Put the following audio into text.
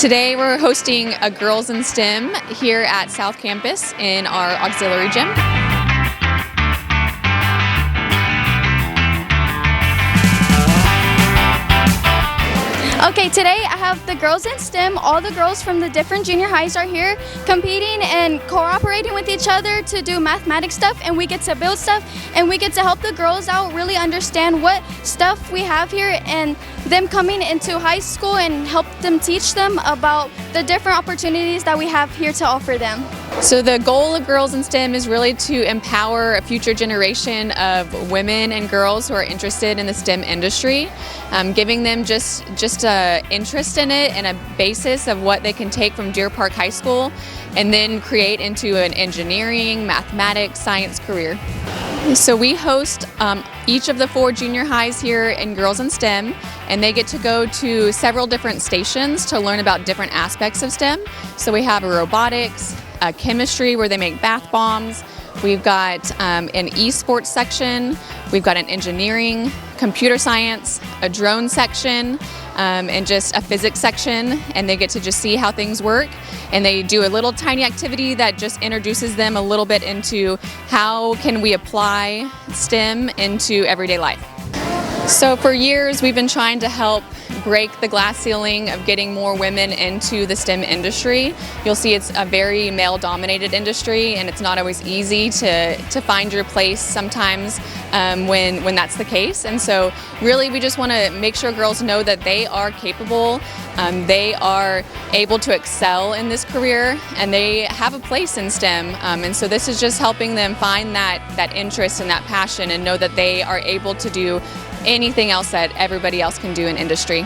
Today we're hosting a Girls in STEM here at South Campus in our auxiliary gym. Okay, today I have the Girls in STEM. All the girls from the different junior highs are here competing and cooperating with each other to do mathematics stuff, and we get to build stuff and we get to help the girls out really understand what stuff we have here, and them coming into high school and help them teach them about the different opportunities that we have here to offer them. So the goal of Girls in STEM is really to empower a future generation of women and girls who are interested in the STEM industry, giving them just an interest in it and a basis of what they can take from Deer Park High School and then create into an engineering, mathematics, science career. So we host each of the 4 junior highs here in Girls in STEM, and they get to go to several different stations to learn about different aspects of STEM. So we have a robotics, a chemistry where they make bath bombs, we've got an esports section, we've got an engineering, computer science, a drone section, and just a physics section, and they get to just see how things work, and they do a little tiny activity that just introduces them a little bit into how can we apply STEM into everyday life. So for years we've been trying to help break the glass ceiling of getting more women into the STEM industry. You'll see it's a very male-dominated industry, and it's not always easy to find your place sometimes when that's the case. And so really we just want to make sure girls know that they are capable, they are able to excel in this career, and they have a place in STEM. And so this is just helping them find that interest and that passion and know that they are able to do anything else that everybody else can do in industry.